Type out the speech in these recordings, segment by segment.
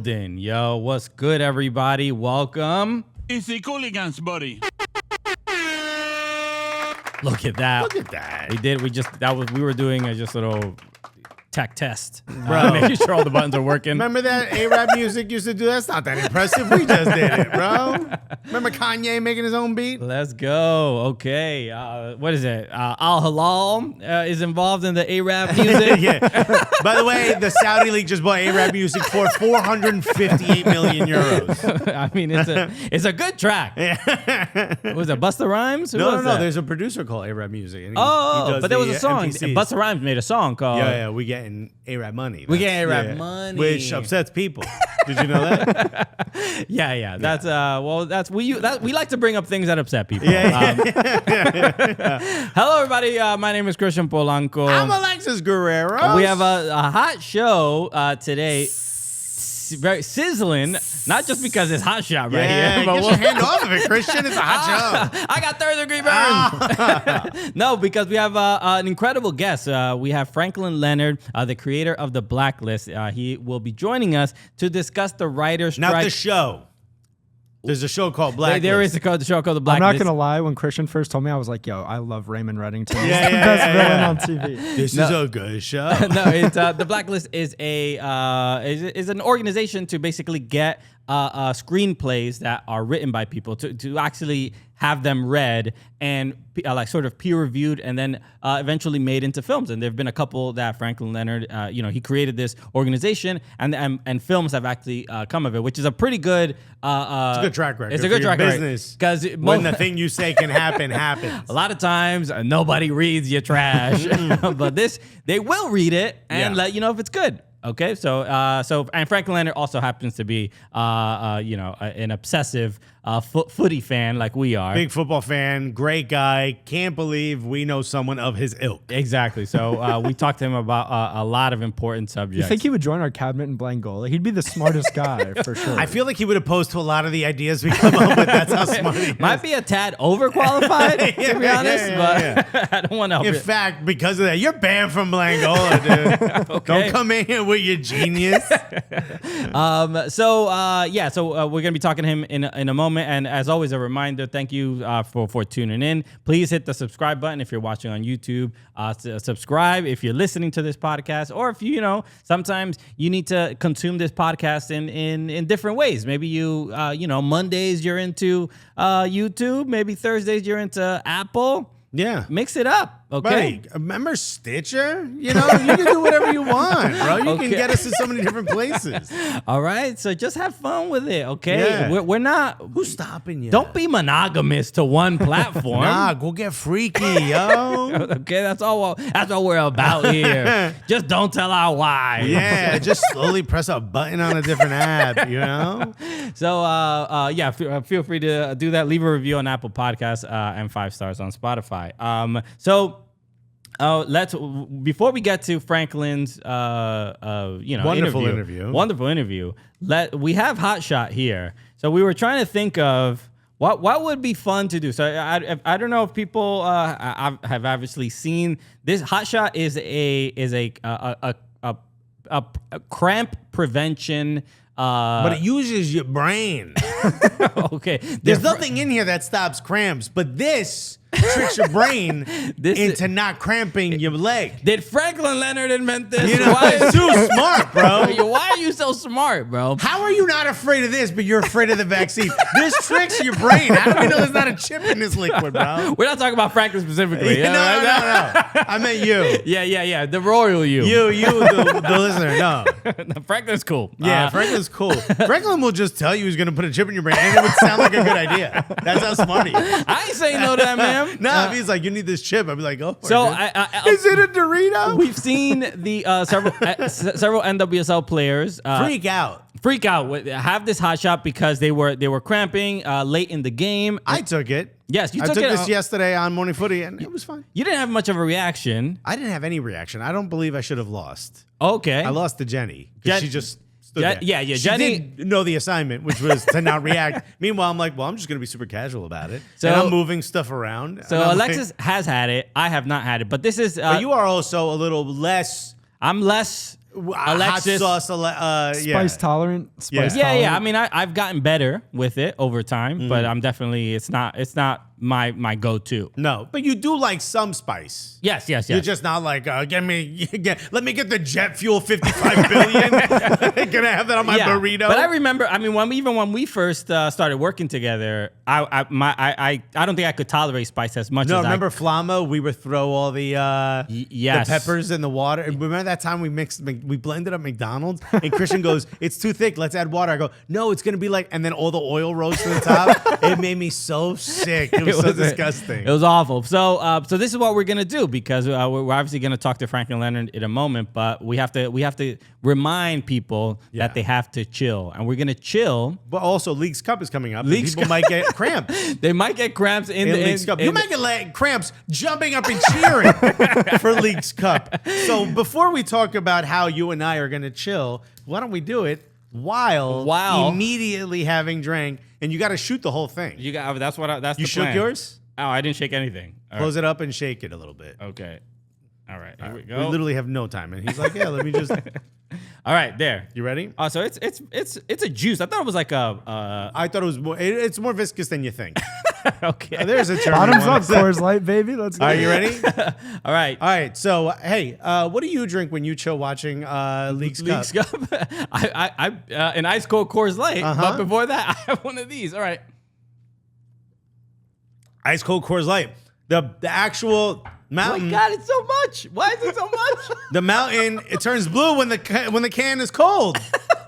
building. Yo, what's good, everybody? Welcome. It's the Cooligans, buddy. Look at that. Look at that. We were doing a just little tech test. Making sure all the buttons are working. Remember that A-Rap music used to do? That's not that impressive. We just did it, bro. Remember Kanye making his own beat? Let's go. Okay. What is it? Al Halal is involved in the A-Rap music. Yeah. By the way, the Saudi League just bought A-Rap music for 458 million euros. I mean, it's a good track. Was it Busta Rhymes? No. There's a producer called A-Rap music. And he but there was a song. MPCs. Busta Rhymes made a song called... Yeah, we getting A-Rap money. We getting A-Rap money. Which upsets people. Did you know that? Yeah. That's we like to bring up things that upset people. Hello, everybody. My name is Christian Polanco. I'm Alexis Guerrero. We have a hot show today. Very sizzling, not just because it's hot shot right here. But get your hand off of it, Christian. It's a hot show. I got third-degree burn. No, because we have an incredible guest. We have Franklin Leonard, the creator of The Blacklist. He will be joining us to discuss the writer's strike. Not the show. There's a show called Blacklist. There is a show called The Blacklist. I'm not gonna lie. When Christian first told me, I was like, "Yo, I love Raymond Reddington. He's the best villain on TV." This is a good show. No, it's The Blacklist is is an organization to basically get screenplays that are written by people to actually have them read and like sort of peer reviewed and then eventually made into films. And there've been a couple that Franklin Leonard, he created this organization and films have actually come of it, which is a pretty good. It's a good track record. It's a good track record business because when the thing you say can happen happens. A lot of times nobody reads your trash, but they will read it and let you know if it's good. Okay, so and Franklin Leonard also happens to be an obsessive footy fan like we are. Big football fan, great guy. Can't believe we know someone of his ilk. Exactly. So we talked to him about a lot of important subjects. You think he would join our cabinet in Blangolan? He'd be the smartest guy for sure. I feel like he would oppose to a lot of the ideas we come up with. That's how smart he is. Might be a tad overqualified, to be honest, but I don't want to. In fact, because of that, you're banned from Blangolan, dude. Okay. Don't come in here with your genius. So we're gonna be talking to him in a moment. And as always, a reminder, thank you for tuning in. Please hit the subscribe button if you're watching on YouTube. Subscribe if you're listening to this podcast, or if sometimes you need to consume this podcast in different ways. Maybe Mondays you're into YouTube. Maybe Thursdays you're into Apple. Yeah. Mix it up. Okay. Buddy, remember Stitcher? You can do whatever you want, bro. You can get us to so many different places. All right. So just have fun with it. Okay. Yeah. We're not. Who's stopping you? Don't be monogamous to one platform. Nah, go get freaky, yo. Okay. That's all we're about here. Just don't tell our wives. Yeah. Just slowly press a button on a different app, So, feel free to do that. Leave a review on Apple Podcasts and 5 stars on Spotify. Let's before we get to Franklin's wonderful interview. We have HOTSHOT here, so we were trying to think of what would be fun to do. So I don't know if people have obviously seen this. HOTSHOT is a cramp prevention. But it uses your brain. Okay, there's nothing in here that stops cramps, but this tricks your brain into not cramping your leg. Did Franklin Leonard invent this? Why is too smart, bro? Why are you so smart, bro? How are you not afraid of this, but you're afraid of the vaccine? This tricks your brain. How do we know there's not a chip in this liquid, bro? We're not talking about Franklin specifically. No. I meant you. Yeah. The royal you. The listener. No. Franklin's cool. Yeah, Franklin's cool. Franklin will just tell you he's going to put a chip in your brain, and it would sound like a good idea. That's how smart he is. I ain't saying no to that, man. No, if he's like, you need this chip, I'd be like, oh. So is it a Dorito? We've seen the several NWSL players freak out. Have this hot shot because they were cramping late in the game. I took it. Yes, you took it. This yesterday on Morning Footy, and it was fine. You didn't have much of a reaction. I didn't have any reaction. I don't believe I should have lost. Okay. I lost to Jenny because she just stood there. Yeah. She Jenny did know the assignment, which was to not react. Meanwhile, I'm like, well, I'm just going to be super casual about it. So I'm moving stuff around. So Alexis has had it. I have not had it. But this is... but you are also a little less... I'm less... Alexis. hot sauce, Spice tolerant. Spice Yeah. tolerant. I mean, I've gotten better with it over time, but I'm definitely it's not my go-to. No, but you do like some spice. Yes. You're just not like, let me get the jet fuel 55 billion. Can I have that on my burrito? But I remember, I mean, when we first started working together, I don't think I could tolerate spice as much. No, as remember Flamo? We would throw all the yes. the peppers in the water. Remember that time we blended up McDonald's and Christian goes, "It's too thick. Let's add water." I go, "No, it's gonna be like," and then all the oil rose to the top. It made me so sick. It was so disgusting. It was awful. So this is what we're gonna do because we're obviously gonna talk to Franklin Leonard in a moment, but we have to remind people that they have to chill, and we're gonna chill. But also, Leagues Cup is coming up. People might get cramps. They might get cramps in the Leagues Cup. You might get cramps jumping up and cheering for Leagues Cup. So before we talk about how you and I are gonna chill, why don't we do it while immediately having drank? And you got to shoot the whole thing. You got that's the You shook plan. yours? Oh, I didn't shake anything. All Close it up and shake it a little bit. Okay. All right. Here we We go. literally have no time, and he's like, "Yeah, let me just." All right, there. You ready? Oh, so it's a juice. I thought it was like a. I thought it was more. It's more viscous than you think. Okay. There's a term. Bottoms up, Coors Light, baby. Let's go. Are you ready? All right. All right. So, hey, what do you drink when you chill watching Leagues Cup? Leagues Cup. I an ice cold Coors Light. But before that, I have one of these. All right. Ice cold Coors Light. The actual Oh mountain. my God, it's so much. Why is it so much? The mountain, it turns blue when the can is cold.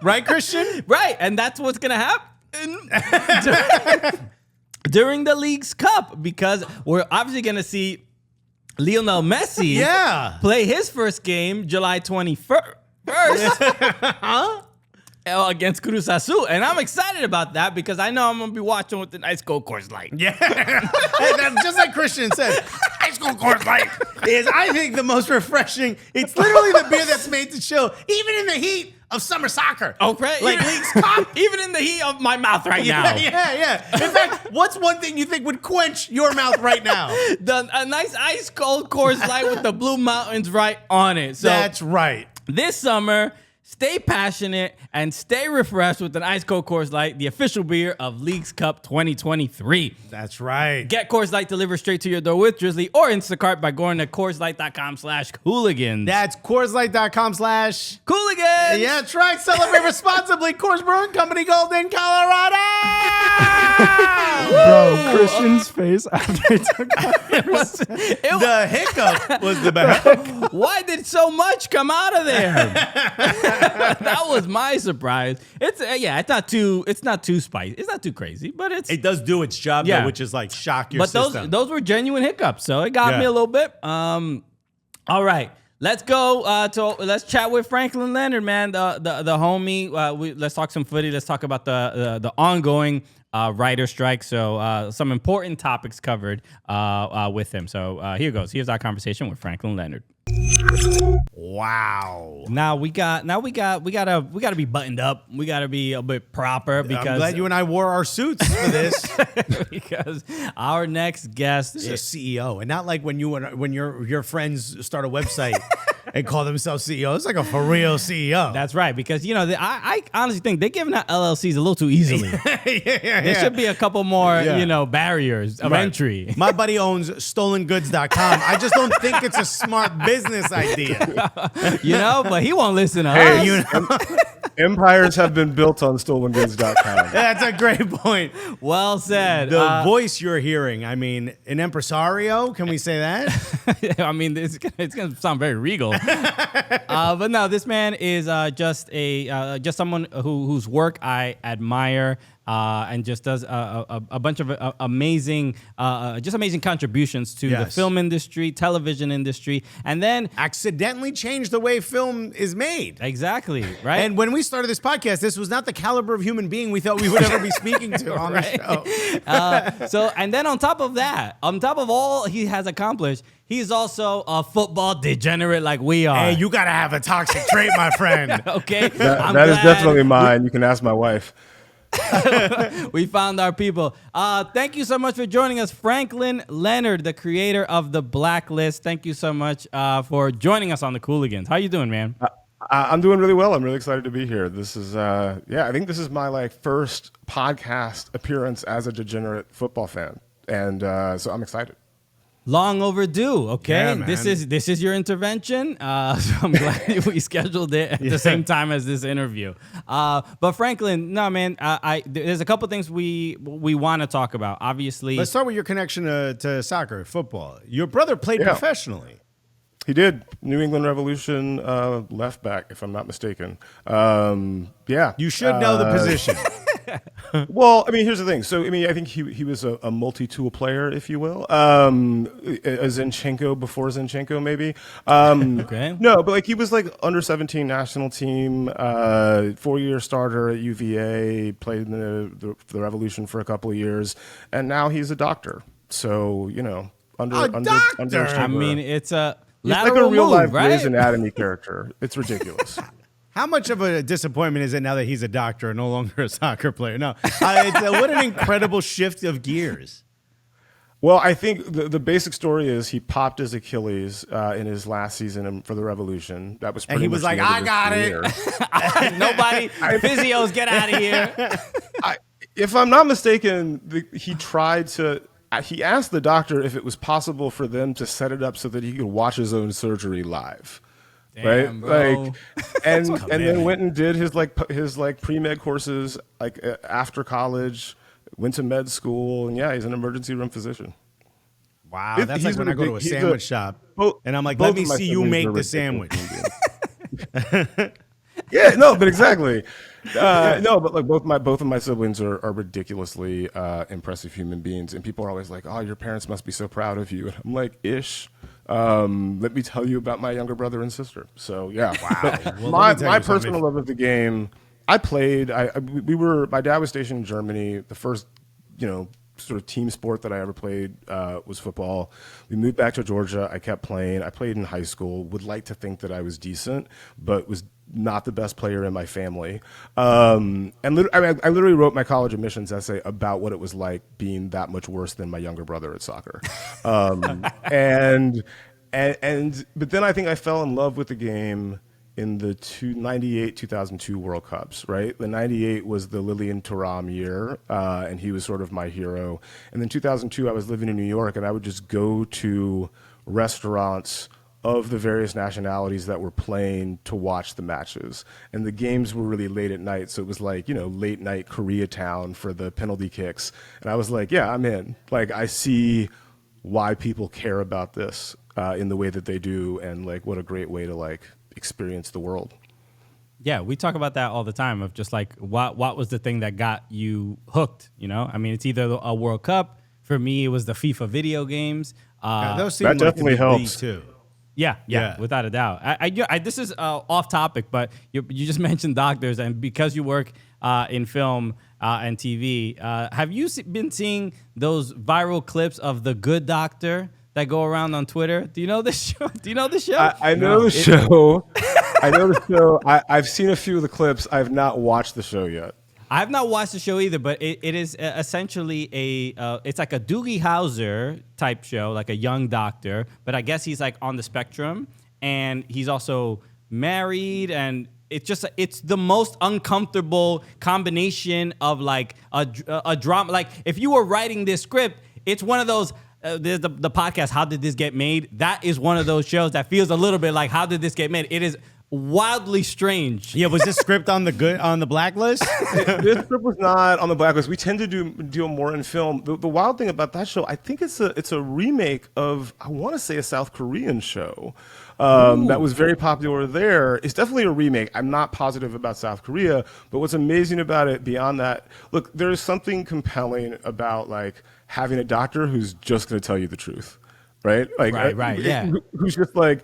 Right, Christian? Right, and that's what's gonna happen during the Leagues Cup because we're obviously gonna see Lionel Messi play his first game July 21st against Cruz Azul, and I'm excited about that because I know I'm gonna be watching with an ice cold Coors Light. Yeah. Just like Christian said, ice cold Coors Light is, I think, the most refreshing. It's literally the beer that's made to chill, even in the heat of summer soccer. Okay, Like Leagues Cup. even in the heat of my mouth right now. Yeah. In fact, what's one thing you think would quench your mouth right now? A nice ice cold Coors Light with the Blue Mountains right on it. So That's right. this summer, stay passionate and stay refreshed with an ice cold Coors Light, the official beer of Leagues Cup 2023. That's right. Get Coors Light delivered straight to your door with Drizzly or Instacart by going to CoorsLight.com/Cooligans. That's CoorsLight.com/. Cooligans! Yeah, that's right. Celebrate responsibly. Coors Brewing Company, Golden, Colorado. Bro, Christian's face after he took off. The hiccup was the best. Why did so much come out of there? That was my surprise. It's not too spicy. It's not too crazy, but It does do its job, though, which is like shock your system. But those were genuine hiccups, so it got me a little bit. All right. Let's go let's chat with Franklin Leonard, man, the homie. Let's talk some footy. Let's talk about the ongoing writer strike. So some important topics covered with him. So here goes. Here's our conversation with Franklin Leonard. Wow. Now we gotta be buttoned up. We gotta be a bit proper because I'm glad you and I wore our suits for this. because our next guest is a CEO, and not like when your friends start a website and call themselves CEO. It's like a for real CEO. That's right, because I honestly think they're giving out LLCs a little too easily. There should be a couple more barriers of entry. My buddy owns stolengoods.com. I just don't think it's a smart business idea. But he won't listen to Hey, us. Empires have been built on stolengoods.com. That's a great point. Well said. The voice you're hearing, I mean, an impresario, can we say that? I mean, it's gonna sound very regal. But no, this man is just someone whose work I admire. And just does a bunch of amazing contributions to the film industry, television industry, and then accidentally changed the way film is made. Exactly, right? And when we started this podcast, this was not the caliber of human being we thought we would ever be speaking to on the show. And then on top of all he has accomplished, he's also a football degenerate like we are. Hey, you gotta have a toxic trait, my friend. Okay, that is definitely mine. You can ask my wife. We found our people. Thank you so much for joining us, Franklin Leonard, the creator of The Blacklist. Thank you so much for joining us on the Cooligans. How you doing, man? I'm doing really well. I'm really excited to be here. This is, I think this is my like first podcast appearance as a degenerate football fan, and so I'm excited. Long overdue. Okay, Yeah, this man. is your intervention. So I'm glad we scheduled it at the same time as this interview. But Franklin, no man, there's a couple things we want to talk about. Obviously, Let's start with your connection to soccer, football. Your brother played professionally. He did. New England Revolution left back, if I'm not mistaken. You should know the position. Well, I mean, here's the thing. So, I mean, I think he was a multi-tool player, if you will. A Zinchenko before Zinchenko, maybe. Okay. No, but like he was like under 17 national team, 4-year starter at UVA, played in the Revolution for a couple of years, and now he's a doctor. So, you know, under doctor? I mean, it's a he's like lateral a real move, life right? Grey's Anatomy character. It's ridiculous. How much of a disappointment is it now that he's a doctor and no longer a soccer player? No, what an incredible shift of gears. Well, I think the basic story is he popped his Achilles in his last season for the Revolution. That was pretty he was much like, the end "I of his got it." career. Nobody, physios, get out of here. If I'm not mistaken, he tried to. He asked the doctor if it was possible for them to set it up so that he could watch his own surgery live. Damn, right, bro. like, and then went and did his pre-med courses like after college, went to med school, and he's an emergency room physician. Wow, He's that's like when I go to a he's sandwich shop and I'm like, both let me of my see you siblings make are the sandwich. ridiculous. Yeah, no, but exactly. No, but like both of my siblings are ridiculously impressive human beings, and people are always like, "Oh, your parents must be so proud of you." And I'm like, "Ish." Let me tell you about my younger brother and sister. So yeah, wow. Well, my personal love of the game. I played. My dad was stationed in Germany. The first, sort of team sport that I ever played was football. We moved back to Georgia. I kept playing. I played in high school. Would like to think that I was decent, but was not the best player in my family. And I literally wrote my college admissions essay about what it was like being that much worse than my younger brother at soccer. But then I think I fell in love with the game in the 98-2002 World Cups, right? The 98 was the Lilian Thuram year, and he was sort of my hero. And then 2002, I was living in New York, and I would just go to restaurants of the various nationalities that were playing to watch the matches. And the games were really late at night, so it was like, late night Koreatown for the penalty kicks. And I was like, yeah, I'm in. Like, I see why people care about this in the way that they do, and like what a great way to like experience the world. Yeah, we talk about that all the time of just like what was the thing that got you hooked, I mean, it's either a World Cup. For me, it was the FIFA video games. Those seem that definitely helps too. Yeah, without a doubt. I this is off topic, but you just mentioned doctors, and because you work in film and TV, have you been seeing those viral clips of The Good Doctor that go around on Twitter? Do you know this show? I know the show. I know the show. I've seen a few of the clips. I've not watched the show yet. I have not watched the show either, but it is essentially it's like a Doogie Howser type show, like a young doctor, but I guess he's like on the spectrum, and he's also married, and it's the most uncomfortable combination of like a drama. Like if you were writing this script, it's one of those. There's the podcast, How Did This Get Made? That is one of those shows that feels a little bit like How Did This Get Made? It is wildly strange. Yeah, was this script on the blacklist? This script was not on the blacklist. We tend to do more in film. The wild thing about that show, I think it's a remake of, I want to say, a South Korean show that was very popular there. It's definitely a remake. I'm not positive about South Korea, but what's amazing about it beyond that, look, there's something compelling about like having a doctor who's just going to tell you the truth, right? Like, right, yeah. Who's just like,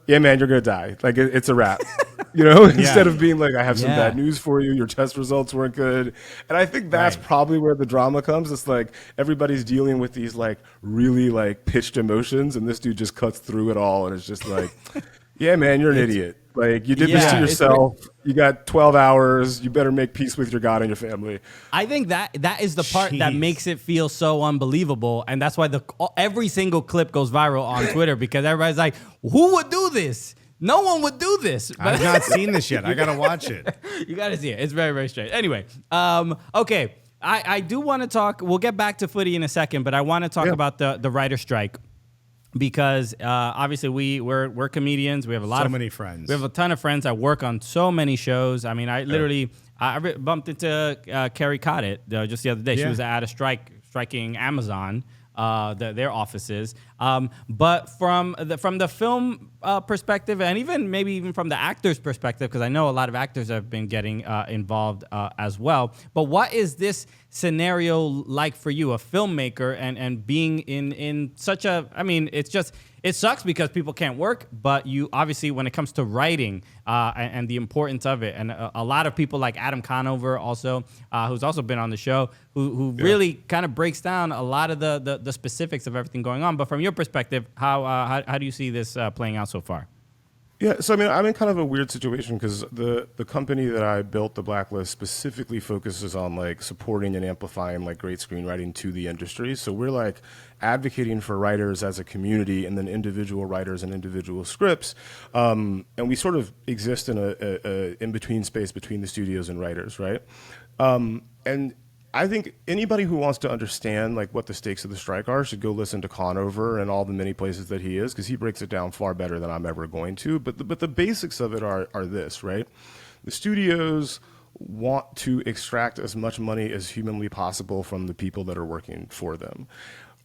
yeah, man, you're going to die. Like, it's a wrap, instead of being like, I have some bad news for you. Your test results weren't good. And I think that's probably where the drama comes. It's like everybody's dealing with these like really like pitched emotions, and this dude just cuts through it all. And it's just like, yeah, man, you're an idiot. Like, you did this to yourself. You got 12 hours. You better make peace with your God and your family. I think that is the part that makes it feel so unbelievable, and that's why every single clip goes viral on Twitter, because everybody's like, "Who would do this?" No one would do this. I've not seen this yet. I gotta watch it. You gotta see it. It's very, very strange. Anyway, okay. I do want to talk. We'll get back to footy in a second, but I want to talk about the writer strike because obviously we're comedians. We have so many friends. We have a ton of friends that work on so many shows. I mean, I literally I bumped into Carrie Coddett just the other day. She was at a striking Amazon. Their offices, but from the film perspective, and even from the actors' perspective, because I know a lot of actors have been getting involved as well. But what is this scenario like for you, a filmmaker, and being in such a? I mean, it sucks because people can't work, but you obviously, when it comes to writing and the importance of it, and a lot of people like Adam Conover also, who's also been on the show, who really kind of breaks down a lot of the specifics of everything going on. But from your perspective, how do you see this playing out so far? Yeah, so I mean, I'm in kind of a weird situation because the company that I built, The Blacklist, specifically focuses on like supporting and amplifying like great screenwriting to the industry. So we're like advocating for writers as a community, and then individual writers and individual scripts, and we sort of exist in a in between space between the studios and writers, right? And I think anybody who wants to understand like what the stakes of the strike are should go listen to Conover and all the many places that he is, because he breaks it down far better than I'm ever going to. But the basics of it are this, right? The studios want to extract as much money as humanly possible from the people that are working for them.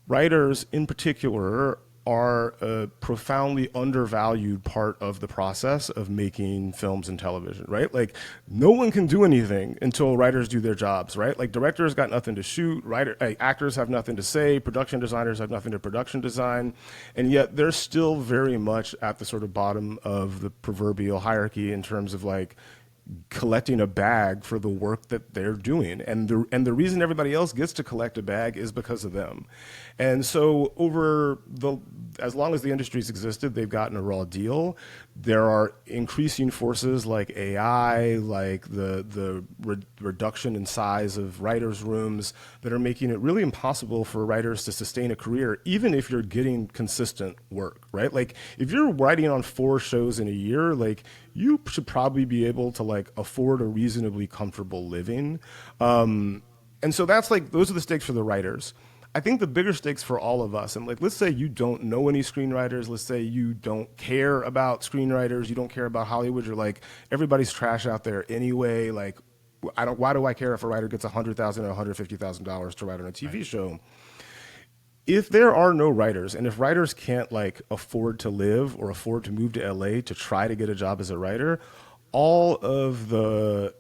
Writers, in particular, are a profoundly undervalued part of the process of making films and television, right? Like, no one can do anything until writers do their jobs, right? Like, directors got nothing to shoot, actors have nothing to say, production designers have nothing to production design, and yet they're still very much at the sort of bottom of the proverbial hierarchy in terms of like collecting a bag for the work that they're doing. And the reason everybody else gets to collect a bag is because of them. And so as long as the industry's existed, they've gotten a raw deal. There are increasing forces like AI, like the reduction in size of writers' rooms that are making it really impossible for writers to sustain a career, even if you're getting consistent work, right? Like, if you're writing on 4 shows in a year, like, you should probably be able to like afford a reasonably comfortable living. And so that's like, those are the stakes for the writers. I think the bigger stakes for all of us, and like, let's say you don't know any screenwriters, let's say you don't care about screenwriters, you don't care about Hollywood, you're like, everybody's trash out there anyway, like, why do I care if a writer gets $100,000 or $150,000 to write on a TV show? If there are no writers, and if writers can't like afford to live or afford to move to LA to try to get a job as a writer, all of the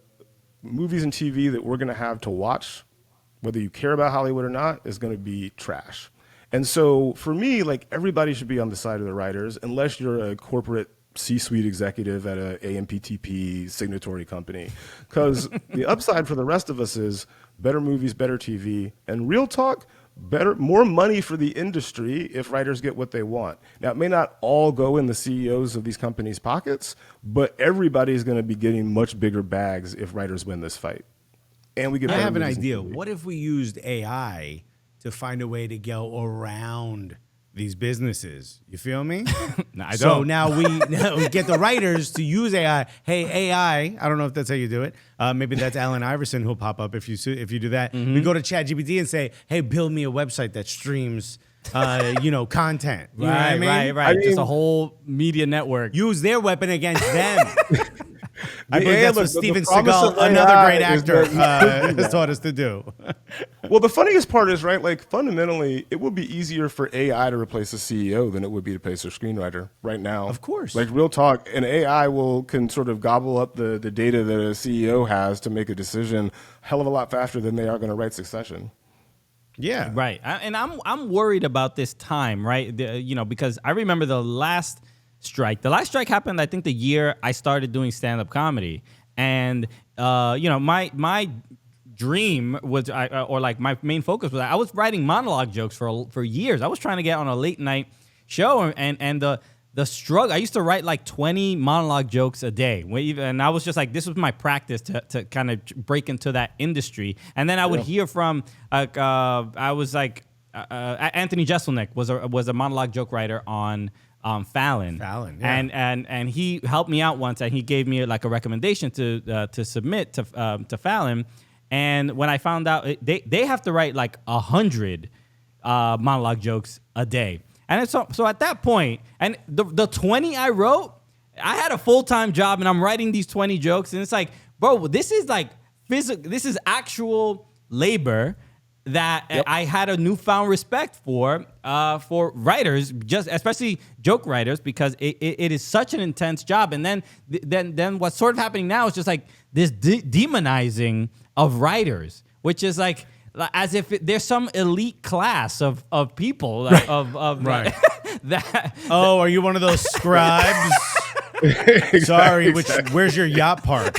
movies and TV that we're going to have to watch, whether you care about Hollywood or not, is going to be trash. And so for me, like, everybody should be on the side of the writers, unless you're a corporate C-suite executive at a AMPTP signatory company. Because the upside for the rest of us is better movies, better TV, and real talk, more money for the industry if writers get what they want. Now, it may not all go in the CEOs of these companies' pockets, but everybody's going to be getting much bigger bags if writers win this fight. And we get. I have an idea. What if we used AI to find a way to go around these businesses? You feel me? No, I don't. So now we get the writers to use AI. Hey, AI, I don't know if that's how you do it. Maybe that's Allen Iverson who'll pop up if you do that. Mm-hmm. We go to ChatGPT and say, hey, build me a website that streams content. You know what I mean? Right. Just a whole media network. Use their weapon against them. I believe that's what Steven Seagal, another great actor, has taught us to do. Well, the funniest part is, right, like, fundamentally, it would be easier for AI to replace a CEO than it would be to replace a screenwriter right now. Of course. Like, real talk, an AI can sort of gobble up the data that a CEO has to make a decision a hell of a lot faster than they are going to write Succession. Yeah. Right. And I'm worried about this time, right? Because I remember the last strike. The last strike happened, I think, the year I started doing stand-up comedy. And, my dream was, my main focus was, I was writing monologue jokes for years. I was trying to get on a late night show, and the struggle, I used to write like 20 monologue jokes a day. And I was just like, this was my practice to kind of break into that industry. And then I would hear from, Anthony Jeselnik was a monologue joke writer on Fallon. Fallon, yeah. And he helped me out once, and he gave me like a recommendation to submit to Fallon. And when I found out, they have to write like 100 monologue jokes a day. And so at that point, and the 20 I wrote, I had a full-time job, and I'm writing these 20 jokes, and it's like, bro, this is like physical. This is actual labor that I had a newfound respect for writers, just especially joke writers, because it is such an intense job. And then what's sort of happening now is just like this demonizing of writers, which is like as if there's some elite class of people Right. that. Oh, are you one of those scribes? Sorry, where's your yacht park?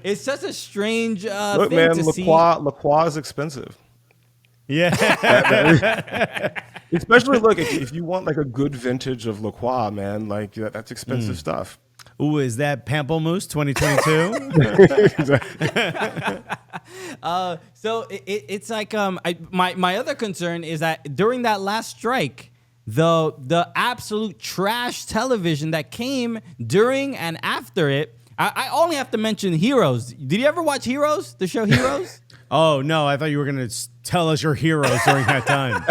It's such a strange Look, thing man, to see. LaCroix is expensive. Yeah. Especially, look, if you want like a good vintage of LaCroix, man, like that's expensive stuff. Ooh, is that Pamplemousse 2022? So it's like my other concern is that during that last strike, the absolute trash television that came during and after it. I only have to mention Heroes. Did you ever watch Heroes? The show Heroes? Oh, no, I thought you were going to tell us your heroes during that time.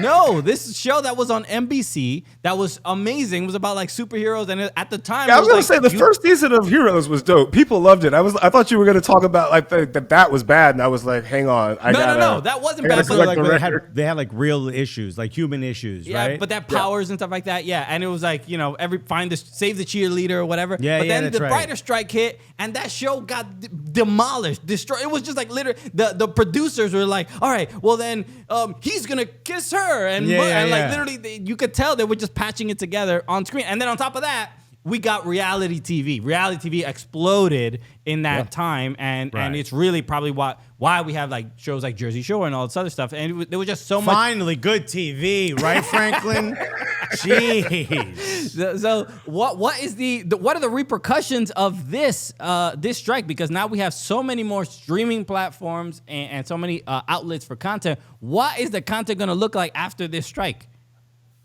No, this show that was on NBC that was amazing. It was about like superheroes, and at the time, Yeah, I was gonna like, say the first season of Heroes was dope. People loved it. I thought you were gonna talk about like that was bad, and I was like, hang on, no, that wasn't bad. So But like they had like real issues, like human issues, yeah, right? but that powers and stuff like that, yeah. And it was like, save the cheerleader or whatever. Yeah, but yeah, then that's the right. writer strike hit, and that show got demolished, destroyed. It was just like literally the producers were like, all right, well then he's gonna kiss her, and literally you could tell they were just patching it together on screen. And then on top of that, we got reality TV. Reality TV exploded in that time, and it's really probably why we have like shows like Jersey Shore and all this other stuff. And there was just so much. Finally, good TV, right, Franklin? Jeez. So what are the repercussions of this strike? Because now we have so many more streaming platforms and so many outlets for content. What is the content going to look like after this strike?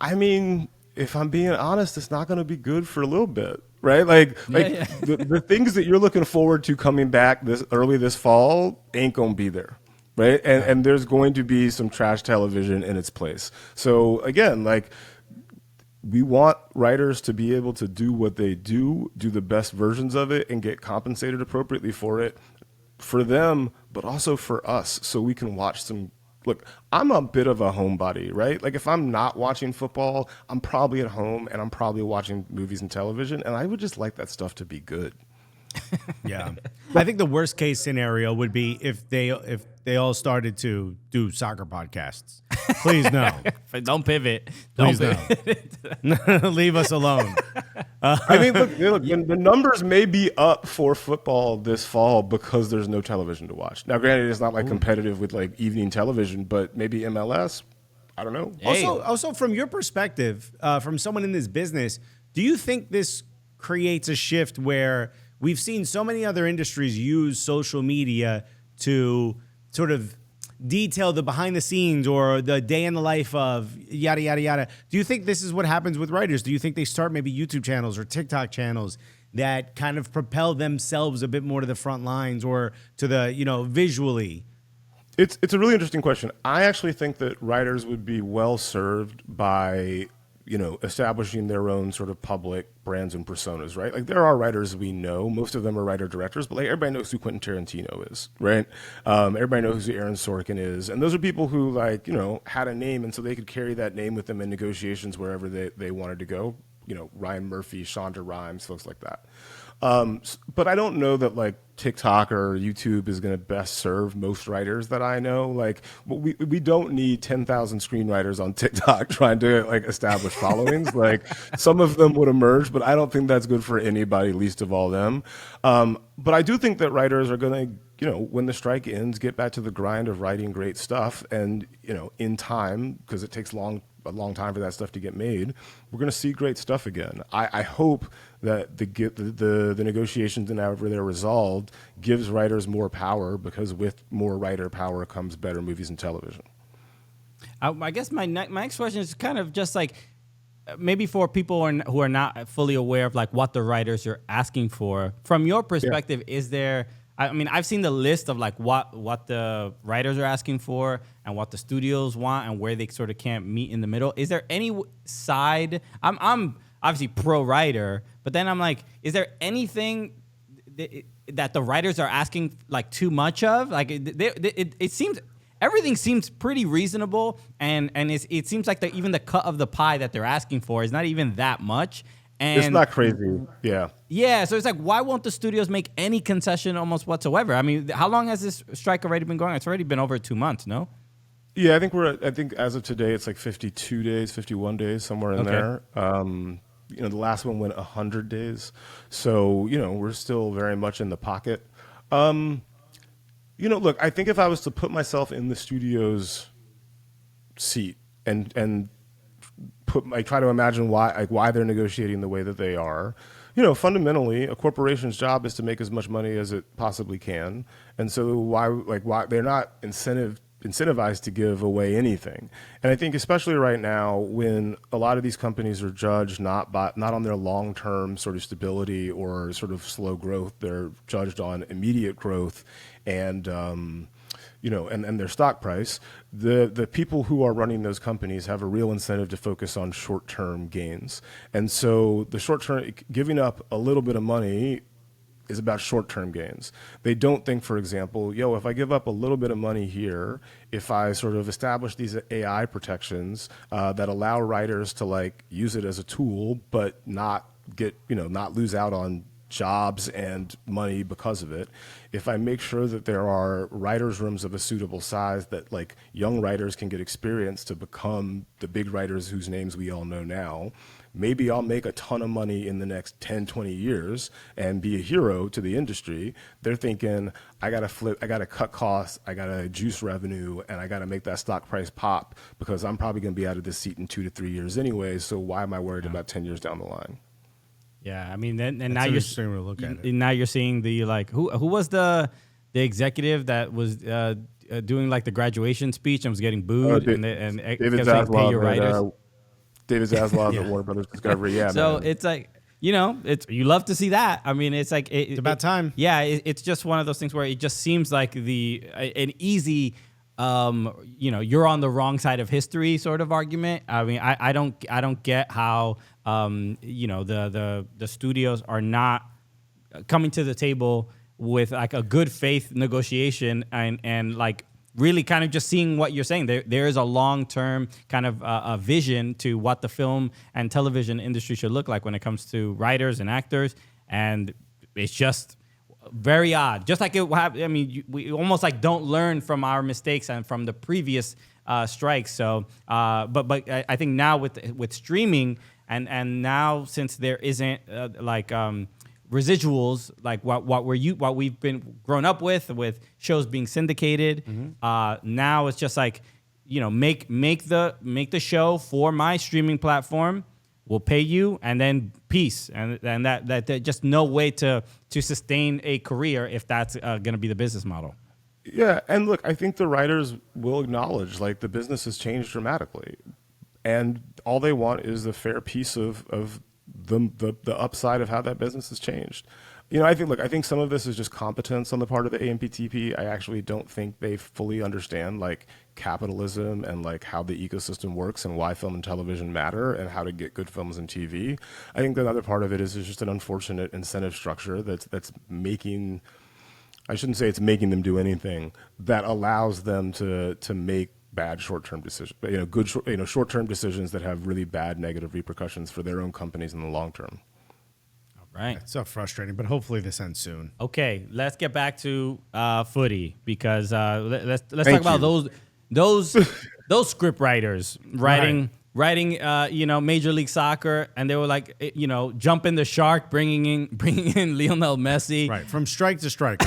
I mean, if I'm being honest, it's not going to be good for a little bit, right? The things that you're looking forward to coming back this fall ain't going to be there, right? And there's going to be some trash television in its place. So again, like, we want writers to be able to do what they do the best versions of it, and get compensated appropriately for it, for them, but also for us, so we can watch some. Look, I'm a bit of a homebody, right? Like, if I'm not watching football, I'm probably at home and I'm probably watching movies and television, and I would just like that stuff to be good. Yeah. I think the worst case scenario would be if they all started to do soccer podcasts. Please no. Don't pivot. Please no. Leave us alone. I mean, look, the numbers may be up for football this fall because there's no television to watch. Now, granted, it's not like competitive with like evening television, but maybe MLS. I don't know. Hey. Also, from your perspective, from someone in this business, do you think this creates a shift where we've seen so many other industries use social media to sort of detail the behind the scenes or the day in the life of yada, yada, yada? Do you think this is what happens with writers? Do you think they start maybe YouTube channels or TikTok channels that kind of propel themselves a bit more to the front lines or to the, visually? It's a really interesting question. I actually think that writers would be well served by, establishing their own sort of public brands and personas, right? Like, there are writers we know. Most of them are writer-directors, but like, everybody knows who Quentin Tarantino is, right? Everybody knows who Aaron Sorkin is. And those are people who, like, had a name, and so they could carry that name with them in negotiations wherever they wanted to go. Ryan Murphy, Shonda Rhimes, folks like that. But I don't know that like TikTok or YouTube is going to best serve most writers that I know. Like, we don't need 10,000 screenwriters on TikTok trying to like establish followings. Like, some of them would emerge, but I don't think that's good for anybody, least of all them. But I do think that writers are going to, when the strike ends, get back to the grind of writing great stuff. And, in time, because it takes a long time for that stuff to get made, we're going to see great stuff again. I hope that the negotiations and however they're resolved gives writers more power, because with more writer power comes better movies and television. I guess my next question is kind of just like, maybe for people who are not fully aware of like what the writers are asking for, from your perspective, is there? I mean, I've seen the list of like what the writers are asking for and what the studios want and where they sort of can't meet in the middle. Is there any side? I'm obviously pro writer, but then I'm like, is there anything that the writers are asking like too much of? Like it seems everything seems pretty reasonable, and it seems like even the cut of the pie that they're asking for is not even that much. And it's not crazy. Yeah. Yeah. So it's like, why won't the studios make any concession almost whatsoever? I mean, how long has this strike already been going? It's already been over 2 months, no? Yeah, I think as of today, it's like 52 days, 51 days, somewhere in there. The last one went 100 days. So, we're still very much in the pocket. Look, I think if I was to put myself in the studio's seat and try to imagine why they're negotiating the way that they are. Fundamentally, a corporation's job is to make as much money as it possibly can, and so why they're not incentivized to give away anything. And I think especially right now, when a lot of these companies are judged not on their long-term sort of stability or sort of slow growth, they're judged on immediate growth and and their stock price, the people who are running those companies have a real incentive to focus on short-term gains. And so the short-term, giving up a little bit of money is about short-term gains. They don't think, for example, if I give up a little bit of money here, if I sort of establish these AI protections that allow writers to use it as a tool, but not lose out on jobs and money because of it. If I make sure that there are writers' rooms of a suitable size that young writers can get experience to become the big writers whose names we all know now, maybe I'll make a ton of money in the next 10, 20 years and be a hero to the industry. They're thinking, I got to cut costs, I got to juice revenue, and I got to make that stock price pop because I'm probably going to be out of this seat in 2 to 3 years anyway. So why am I worried about 10 years down the line? Yeah, I mean, now you're to look at it. Now you're seeing the who was the executive that was doing the graduation speech and was getting booed and David kept saying, pay your writers. David Zaslav at Warner Brothers Discovery. Yeah. So it's it's you love to see that. I mean, it's it's about time. Yeah, it's just one of those things where it just seems like an easy. You're on the wrong side of history sort of argument. I mean, I don't get how the studios are not coming to the table with a good faith negotiation and really kind of just seeing what you're saying. There is a long-term kind of a vision to what the film and television industry should look like when it comes to writers and actors, and it's just very odd. Just like we almost don't learn from our mistakes and from the previous strikes. So, but I think now with streaming and now since there isn't residuals what we've been grown up with shows being syndicated. Now it's just make the show for my streaming platform. We'll pay you, and then peace, and that just no way to sustain a career if that's going to be the business model. Yeah, and look, I think the writers will acknowledge the business has changed dramatically, and all they want is the fair piece of the upside of how that business has changed. I think some of this is just competence on the part of the AMPTP. I actually don't think they fully understand capitalism and how the ecosystem works and why film and television matter and how to get good films and TV. I think the other part of it is just an unfortunate incentive structure that's making, I shouldn't say it's making them do anything, that allows them to make bad short-term decisions, short-term decisions that have really bad negative repercussions for their own companies in the long term. Right. It's so frustrating, but hopefully this ends soon. Okay, let's get back to footy because let's talk about those script writers writing Major League Soccer, and they were jumping the shark, bringing in Lionel Messi. Right, from strike to strike.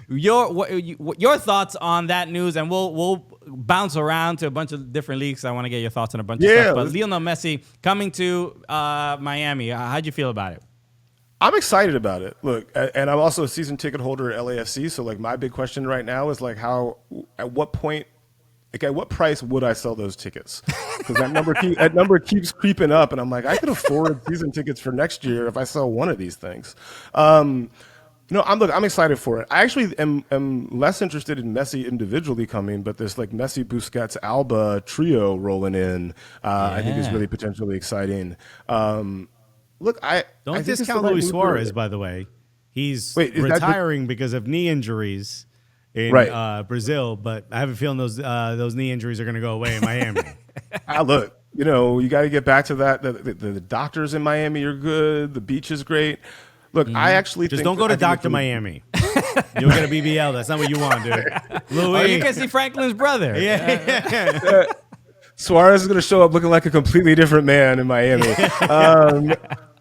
Your thoughts on that news, and we'll bounce around to a bunch of different leagues. I want to get your thoughts on a bunch of stuff. But Lionel Messi coming to Miami, how'd you feel about it? I'm excited about it. Look, and I'm also a season ticket holder at LAFC, so my big question right now is at what point like, at what price would I sell those tickets? Because that number keeps creeping up, and I'm like, I could afford season tickets for next year if I sell one of these things. I'm excited for it. I actually am less interested in Messi individually coming, but this like Messi, Busquets, Alba trio rolling in, I think is really potentially exciting. Look, I don't discount Luis Suarez, by the way. He's retiring because of knee injuries in Brazil, but I have a feeling those knee injuries are going to go away in Miami. Look, you got to get back to that. The doctors in Miami are good. The beach is great. Look, I actually just don't go to Dr. Miami. You'll get a BBL. That's not what you want, dude. Louis. You can see Franklin's brother. Yeah. Suarez is going to show up looking like a completely different man in Miami.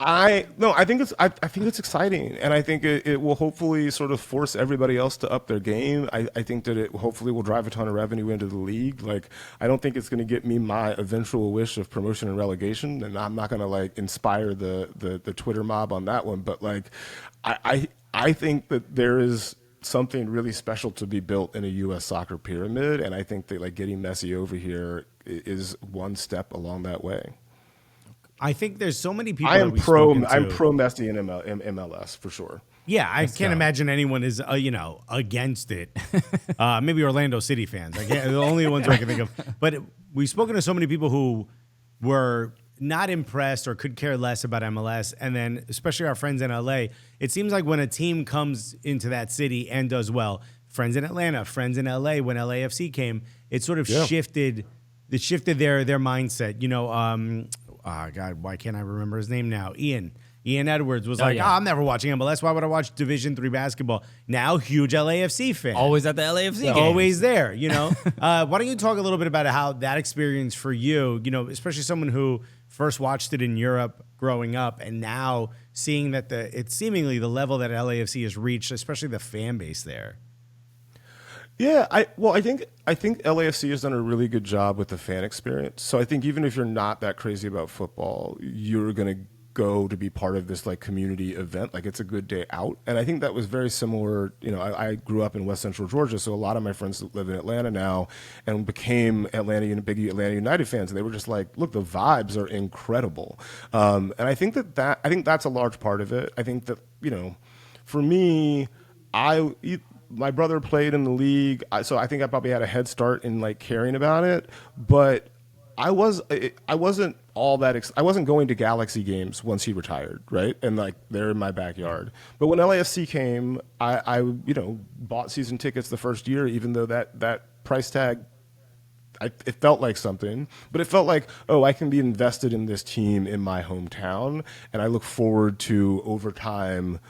I think it's exciting, and I think it will hopefully sort of force everybody else to up their game. I think that it hopefully will drive a ton of revenue into the league. Like, I don't think it's going to get me my eventual wish of promotion and relegation, and I'm not going to like inspire the Twitter mob on that one. But like, I think that there is something really special to be built in a U.S. soccer pyramid, and I think that like getting Messi over here is one step along that way. I think there's so many people. I'm pro Messi in MLS for sure. Yeah, I can't imagine anyone is against it. Maybe Orlando City fans. The only ones I can think of. But we've spoken to so many people who were not impressed or could care less about MLS, and then especially our friends in LA. It seems like when a team comes into that city and does well, friends in Atlanta, friends in LA, when LAFC came, it sort of shifted. It shifted their mindset. God, why can't I remember his name now? Ian Edwards was I'm never watching MLS. Why would I watch Division III basketball? Now, huge LAFC fan. Always at the LAFC games. Always there, Why don't you talk a little bit about how that experience for you, especially someone who first watched it in Europe growing up and now seeing that it's seemingly the level that LAFC has reached, especially the fan base there. Yeah, I think LAFC has done a really good job with the fan experience. So I think even if you're not that crazy about football, you're going to go to be part of this like community event. Like, it's a good day out. And I think that was very similar. I grew up in West Central Georgia, so a lot of my friends live in Atlanta now and became big Atlanta United fans. And they were just like, look, the vibes are incredible. And I think that's a large part of it. I think that, for me, my brother played in the league, so I think I probably had a head start in like caring about it. But I wasn't all that. I wasn't going to Galaxy games once he retired, right? And like they're in my backyard. But when LAFC came, I bought season tickets the first year, even though that price tag. It felt like something, but it felt like, I can be invested in this team in my hometown, and I look forward to over time,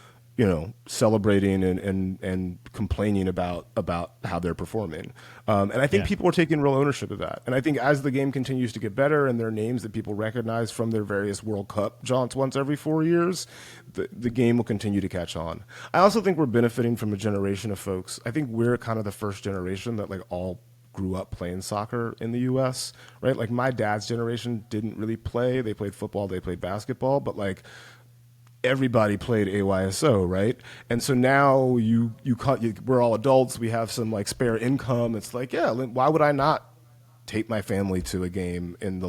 celebrating and complaining about how they're performing. And I think people are taking real ownership of that. And I think as the game continues to get better and there are names that people recognize from their various World Cup jaunts once every 4 years, the game will continue to catch on. I also think we're benefiting from a generation of folks. I think we're kind of the first generation that like all grew up playing soccer in the U.S., right? Like my dad's generation didn't really play. They played football, they played basketball, but like everybody played AYSO, right? And so now we're all adults. We have some like spare income. It's like, why would I not take my family to a game in my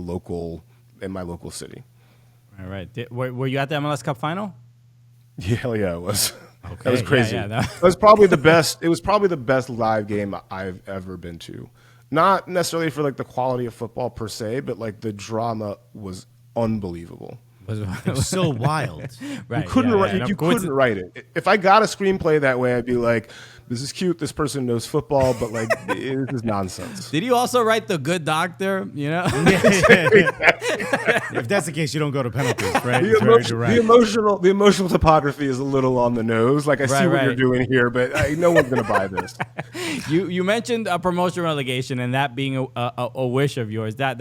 local city? All right. Were you at the MLS Cup final? Yeah, hell yeah, it was. Okay. That was crazy. That was probably the best. It was probably the best live game I've ever been to. Not necessarily for like the quality of football per se, but like the drama was unbelievable. It was so wild. Right, you couldn't write it. If I got a screenplay that way, I'd be like, this is cute. This person knows football, but like, this is nonsense. Did you also write The Good Doctor? If that's the case, you don't go to penalties, right? The emotional topography is a little on the nose. Like, I see what you're doing here, but no one's going to buy this. You mentioned a promotion relegation and that being a wish of yours. That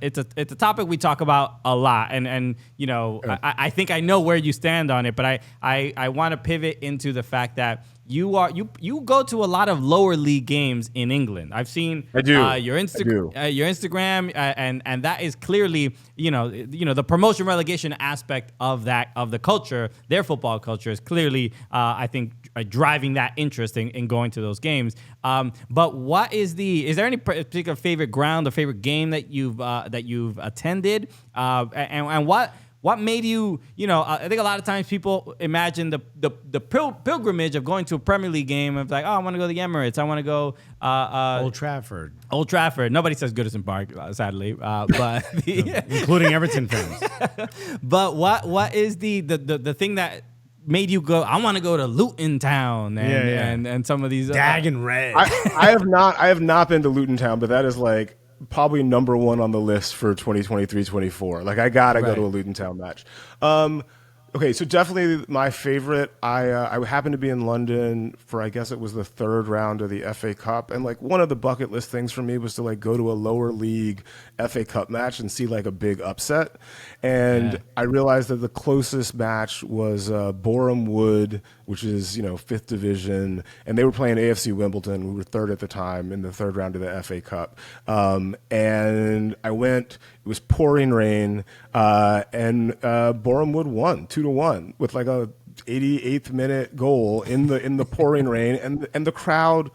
it's a topic we talk about a lot, and I think I know where you stand on it, but I want to pivot into the fact that you go to a lot of lower league games in England. I've seen I do. Your Instagram, and that is clearly the promotion relegation aspect of the culture. Their football culture is clearly I think driving that interest in going to those games. But is there any particular favorite ground or favorite game that you've attended, and what made you, I think a lot of times people imagine the pilgrimage of going to a Premier League game of like, oh, I want to go to the Emirates. I want to go Old Trafford. Old Trafford. Nobody says Goodison Park, sadly, but including Everton fans. But what is the thing that made you go, I want to go to Luton Town and some of these Dagon Red. I have not been to Luton Town, but that is like probably number one on the list for 2023-24. Like I gotta go to a Luton Town match. Okay, so definitely my favorite. I happened to be in London for, I guess it was the third round of the FA Cup, and like one of the bucket list things for me was to like go to a lower league FA Cup match and see like a big upset. And I realized that the closest match was Boreham Wood, which is 5th division, and they were playing AFC Wimbledon. We were third at the time in the third round of the FA Cup, and I went. It was pouring rain, and Boreham Wood won 2-1 with like a 88th minute goal in the pouring rain, and the crowd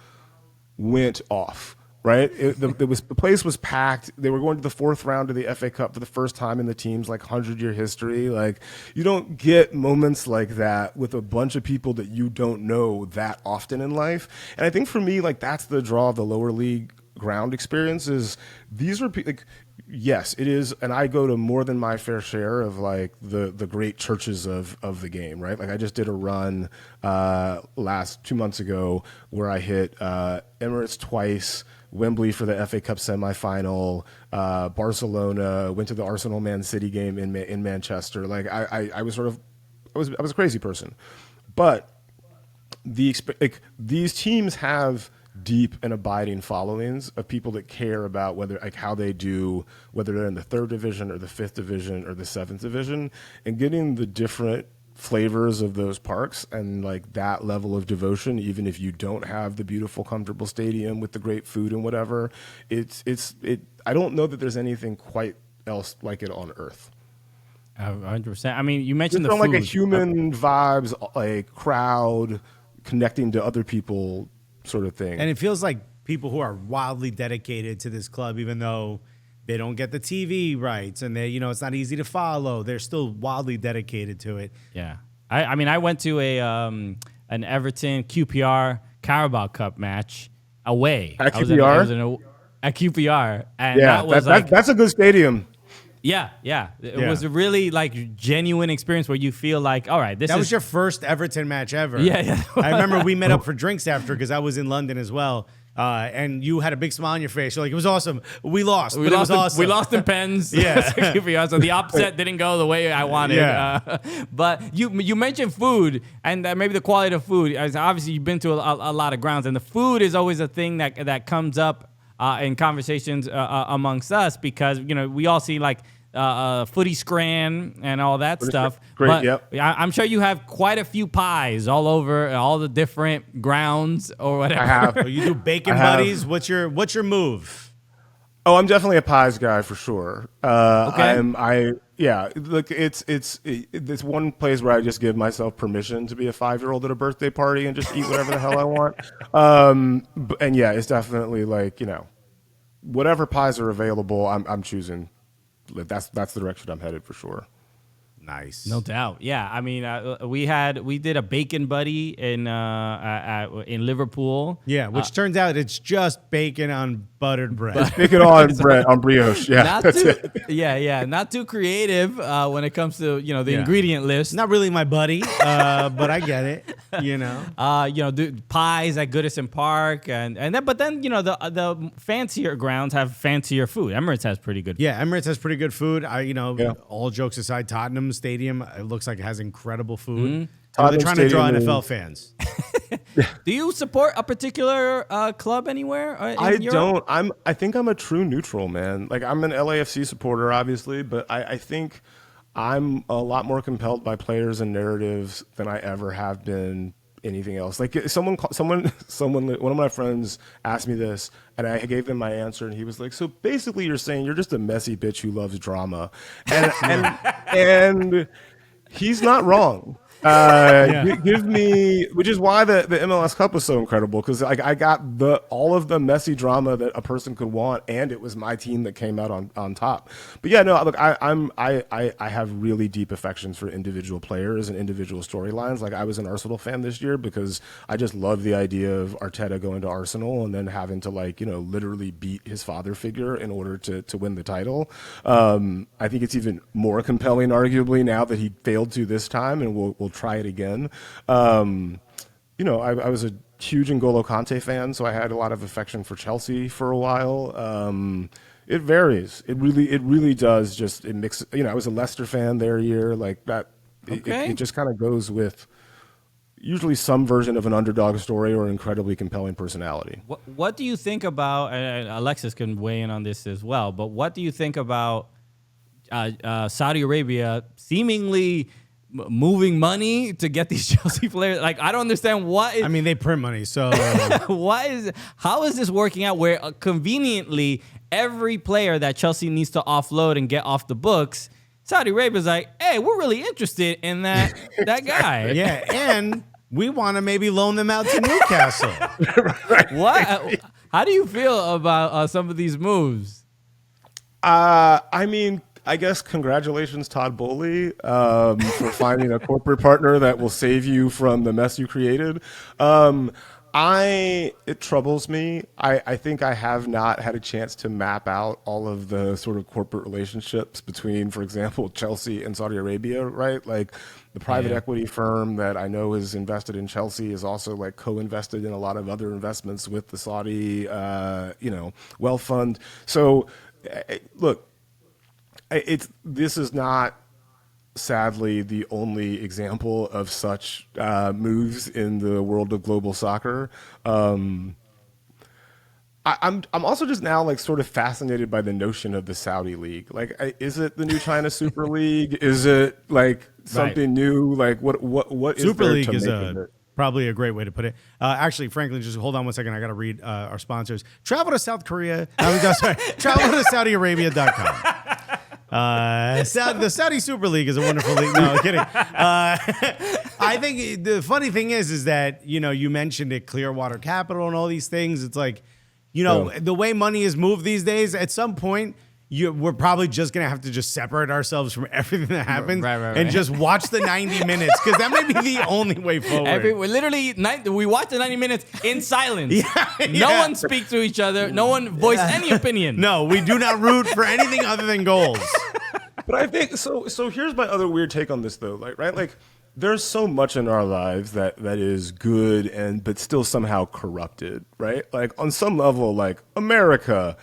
went off. Right, the place was packed. They were going to the fourth round of the FA Cup for the first time in the team's like 100-year history. Like you don't get moments like that with a bunch of people that you don't know that often in life. And I think for me, like that's the draw of the lower league ground experience. Is these are like. Yes, it is, and I go to more than my fair share of like the great churches of the game, right? Like I just did a run last 2 months ago where I hit Emirates twice, Wembley for the FA Cup semifinal, Barcelona, went to the Arsenal Man City game in Manchester. Like I was a crazy person, but these teams have deep and abiding followings of people that care about whether like how they do, whether they're in the 3rd division or the 5th division or the 7th division, and getting the different flavors of those parks and like that level of devotion, even if you don't have the beautiful, comfortable stadium with the great food and whatever, I don't know that there's anything quite else like it on earth. 100%. I mean, you mentioned it's the food. Like a human vibes, like crowd connecting to other people sort of thing. And it feels like people who are wildly dedicated to this club, even though they don't get the TV rights and they, it's not easy to follow, they're still wildly dedicated to it. Yeah. I mean, I went to an Everton QPR Carabao Cup match away. At QPR? At QPR. And that's a good stadium. Yeah. It was a really like genuine experience where you feel like, all right, that was your first Everton match ever. Yeah. I remember we met up for drinks after because I was in London as well. And you had a big smile on your face. You're like, it was awesome. We lost. It was awesome. We lost in pens. Yeah. So the upset didn't go the way I wanted. Yeah. But you mentioned food and maybe the quality of food. Obviously, you've been to a lot of grounds, and the food is always a thing that comes up in conversations amongst us because we all see like footy scran and all that stuff. Great, but yep. I'm sure you have quite a few pies all over all the different grounds or whatever. I have. Oh, you do bacon buddies. What's your move? Oh, I'm definitely a pies guy for sure. Okay. Look, it's one place where I just give myself permission to be a 5-year-old at a birthday party and just eat whatever the hell I want. And yeah, it's definitely like whatever pies are available, I'm choosing. That's the direction I'm headed for sure. Nice. No doubt. Yeah. I mean, we did a bacon buddy in Liverpool. Yeah, which turns out it's just bacon on buttered bread. It's bacon on bread on brioche. Yeah, not too creative when it comes to the ingredient list. Not really my buddy, but I get it. Do pies at Goodison Park, and then the fancier grounds have fancier food. Emirates has pretty good. Yeah, Emirates has pretty good food. All jokes aside, Tottenham Stadium, it looks like it has incredible food. Mm-hmm. They're trying to draw NFL fans. Do you support a particular club anywhere? I don't. I think I'm a true neutral, man. Like I'm an LAFC supporter, obviously, but I think I'm a lot more compelled by players and narratives than I ever have been anything else. Like one of my friends asked me this, and I gave them my answer, and he was like, "So basically, you're saying you're just a messy bitch who loves drama," and he's not wrong. Give me, which is why the MLS Cup was so incredible, because I got all of the messy drama that a person could want, and it was my team that came out on top. But yeah, no, look, I have really deep affections for individual players and individual storylines. Like, I was an Arsenal fan this year because I just love the idea of Arteta going to Arsenal and then having to literally beat his father figure in order to win the title. I think it's even more compelling, arguably, now that he failed to this time, and we'll try it again. I was a huge N'Golo Kante fan, so I had a lot of affection for Chelsea for a while. It varies. It really does. Just it mixes. I was a Leicester fan their year, like that. Okay. It just kind of goes with usually some version of an underdog story or incredibly compelling personality. What do you think about? Alexis can weigh in on this as well. But what do you think about Saudi Arabia seemingly moving money to get these Chelsea players? Like, I don't understand what. I mean, they print money, so how is this working out? Where conveniently every player that Chelsea needs to offload and get off the books, Saudi Arabia's like, hey, we're really interested in that guy. Yeah, and we want to maybe loan them out to Newcastle. What? How do you feel about some of these moves? I mean, I guess congratulations, Todd Bowley, for finding a corporate partner that will save you from the mess you created. It troubles me. I think I have not had a chance to map out all of the sort of corporate relationships between, for example, Chelsea and Saudi Arabia, right? Like, the private equity firm that I know is invested in Chelsea is also like co-invested in a lot of other investments with the Saudi, wealth fund. So, look, this is not, sadly, the only example of such moves in the world of global soccer. I'm also just now like sort of fascinated by the notion of the Saudi League. Like, is it the new China Super League? Is it like something new? Like, what is Super there League to is make of it? probably a great way to put it. Actually, Franklin, just hold on one second. I got to read our sponsors. Travel to South Korea. Travel to SaudiArabia.com. The Saudi Super League is a wonderful league. No, I'm kidding. I think the funny thing is that, you mentioned it, Clearwater Capital and all these things. It's like, the way money is moved these days, at some point, we're probably just going to have to just separate ourselves from everything that happens and just watch the 90 minutes, because that may be the only way forward. We watch the 90 minutes in silence. No one speaks to each other. No one voiced any opinion. No, we do not root for anything other than goals. But I think so. Here's my other weird take on this, though. Like, there's so much in our lives that is good but still somehow corrupted, right? Like, on some level, like America,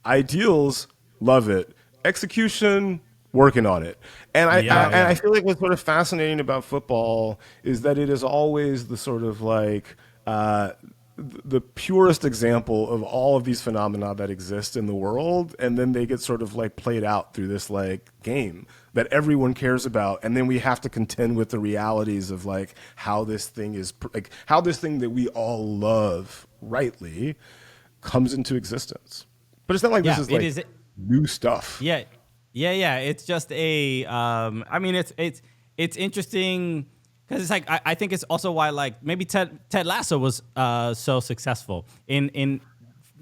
ideals, love it. Execution, working on it. And I feel like what's sort of fascinating about football is that it is always the sort of like the purest example of all of these phenomena that exist in the world, and then they get sort of like played out through this like game that everyone cares about, and then we have to contend with the realities of like how this thing that we all love rightly comes into existence. But it's not like this is like new stuff. Yeah. It's just a. I mean, it's interesting because it's like I think it's also why like maybe Ted Lasso was so successful in